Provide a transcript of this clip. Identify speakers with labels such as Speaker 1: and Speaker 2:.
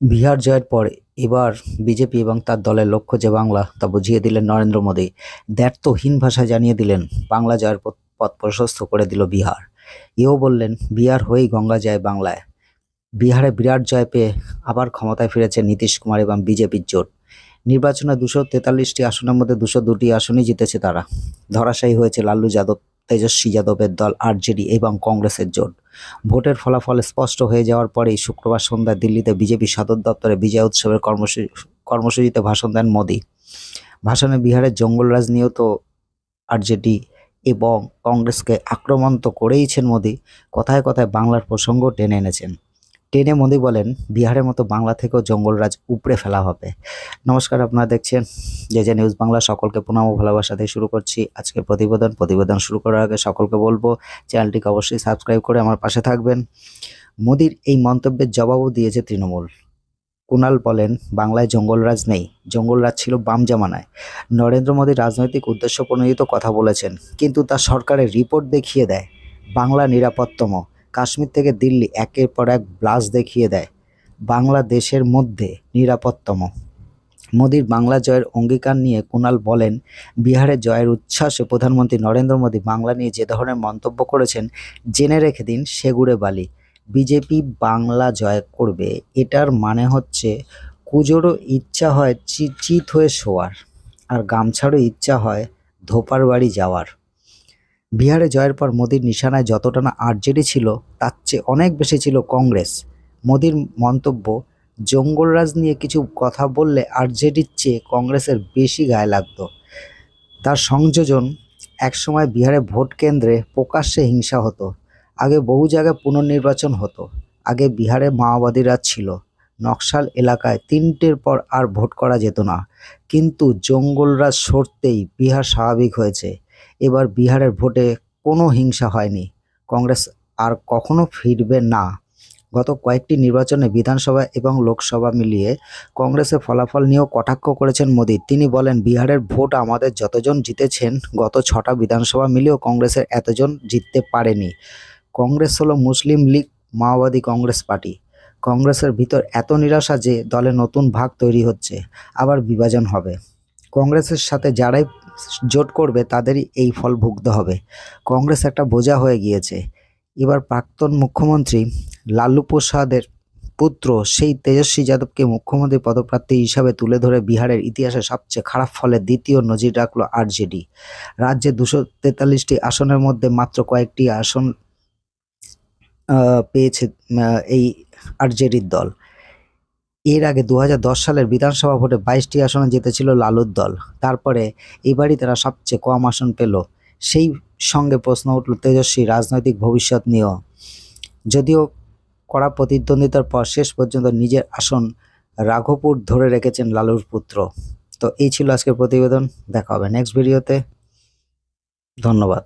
Speaker 1: বিহার জয়ের পর এবার বিজেপি এবং তার দলের লক্ষ্য যে বাংলা তা বুঝিয়ে দিলেন নরেন্দ্র মোদী। দ্ব্যর্থহীন ভাষায় জানিয়ে দিলেন বাংলা জয়ের পথ প্রশস্ত করে দিল বিহার। এও বললেন বিহার হয়েই গঙ্গা যায় বাংলায়। বিহারে বিরাট জয় পেয়ে আবার ক্ষমতায় ফিরেছে নীতিশ কুমার এবং বিজেপির জোট। নির্বাচনে 243টি আসনের মধ্যে 202টি আসনই জিতেছে তারা। ধরাশায়ী হয়েছে লালু যাদব, তেজস্বী যাদবের দল আরজেডি এবং কংগ্রেসের জোট। ভোটের ফলাফল স্পষ্ট হয়ে যাওয়ার পরেই শুক্রবার সন্ধ্যায় দিল্লিতে বিজেপি সদর দপ্তরে বিজয় উৎসবের কর্মসূচিতে ভাষণ দেন মোদী। ভাষণে বিহারের জঙ্গলরাজ নিয়েও তো আরজেডি এবং কংগ্রেসকে আক্রমণ তো করেইছেন মোদী, কথায় কথায় বাংলার প্রসঙ্গ টেনে এনেছেন। টেনে মোদী বলেন বিহারের মতো বাংলা থেকেও জঙ্গলরাজ উপড়ে ফেলা হবে। নমস্কার, আপনারা দেখছেন যে নিউজ বাংলা। সকলকে প্রণাম ও ভালোবাসা দিয়ে শুরু করছি আজকের প্রতিবেদন শুরু করার আগে সকলকে বলবো চ্যানেলটিকে অবশ্যই সাবস্ক্রাইব করে আমার পাশে থাকবেন। মোদীর এই মন্তব্যের জবাবও দিয়েছে তৃণমূল। কুণাল বলেন বাংলায় জঙ্গলরাজ নেই, জঙ্গলরাজ ছিল বাম জামানায়। নরেন্দ্র মোদী রাজনৈতিক উদ্দেশ্য প্রণোদিত কথা বলেছেন, কিন্তু তার সরকারের রিপোর্ট দেখিয়ে দেয় বাংলা নিরাপত্তম। কাশ্মীর থেকে দিল্লি একের পর এক ব্লাস্ট দেখিয়ে দেয় বাংলাদেশের মধ্যে নিরাপত্তম। মোদীর বাংলা জয়ের অঙ্গীকার নিয়ে কুণাল বলেন বিহারের জয়ের উচ্ছ্বাসে প্রধানমন্ত্রী নরেন্দ্র মোদী বাংলা নিয়ে যে ধরনের মন্তব্য করেছেন জেনে রেখে দিন সেগুড়ে বালি। বিজেপি বাংলা জয় করবে, এটার মানে হচ্ছে কুজোরও ইচ্ছা হয় চিত হয়ে শোয়ার, আর গামছারও ইচ্ছা হয় ধোপার বাড়ি যাওয়ার। বিহারে জয়ের পর মোদীর নিশানায় যতটা না আরজেডি ছিল, তার চেয়ে অনেক বেশি ছিল কংগ্রেস। মোদীর মন্তব্য, জঙ্গলরাজ নিয়ে কিছু কথা বললে আরজেডির চেয়ে কংগ্রেসের বেশি গায়ে লাগতো। তার সংযোজন, একসময় বিহারে ভোট কেন্দ্রে প্রকাশ্যে হিংসা হতো, আগে বহু জায়গায় পুনর্নির্বাচন হতো, আগে বিহারে মাওবাদীরা ছিল, নকশাল এলাকায় 3টের পর আর ভোট করা যেত না, কিন্তু জঙ্গলরাজ সরতেই বিহার স্বাভাবিক হয়েছে। এবার বিহারের ভোটে কোনো হিংসা হয়নি, কংগ্রেস আর কখনো ফিরবে না। গত কয়েকটি নির্বাচনে বিধানসভা এবং লোকসভা মিলিয়ে কংগ্রেসের ফলাফল নিয়েও কটাক্ষ করেছেন মোদী। তিনি বলেন বিহারের ভোট আমাদের যতজন জিতেছেন গত 6টা বিধানসভা মিলিয়েও কংগ্রেসের এতজন জিততে পারেনি। কংগ্রেস হলো মুসলিম লীগ মাওবাদী কংগ্রেস পার্টি। কংগ্রেসের ভিতর এত নিরাশা যে দলে নতুন ভাগ তৈরি হচ্ছে, আবার বিভাজন হবে। কংগ্রেসের সাথে যারাই জোট করবে তাদেরই এই ফল ভুগতে হবে। কংগ্রেস একটা বোঝা হয়ে গিয়েছে। এবার প্রাক্তন মুখ্যমন্ত্রী লালু প্রসাদের পুত্র সেই তেজস্বী যাদবকে মুখ্যমন্ত্রী পদপ্রার্থী হিসাবে তুলে ধরে বিহারের ইতিহাসে সবচেয়ে খারাপ ফলের দ্বিতীয় নজির রাখল আরজেডি। রাজ্যে 243টি আসনের মধ্যে মাত্র কয়েকটি আসন পেয়েছে এই আরজেডির দল। এর আগে 2010 সালের বিধানসভা ভোটে 22টি আসনে জিতেছিল লালুর দল। তারপরে এবারই তারা সবচেয়ে কম আসন পেল। সেই সঙ্গে প্রশ্ন উঠল তেজস্বী রাজনৈতিক ভবিষ্যৎ নিয়েও। যদিও কড়া প্রতিদ্বন্দ্বিতার পর শেষ পর্যন্ত নিজের আসন রাঘোপুর ধরে রেখেছেন লালুর পুত্র। তো এই ছিল আজকের প্রতিবেদন, দেখা হবে নেক্সট ভিডিওতে। ধন্যবাদ।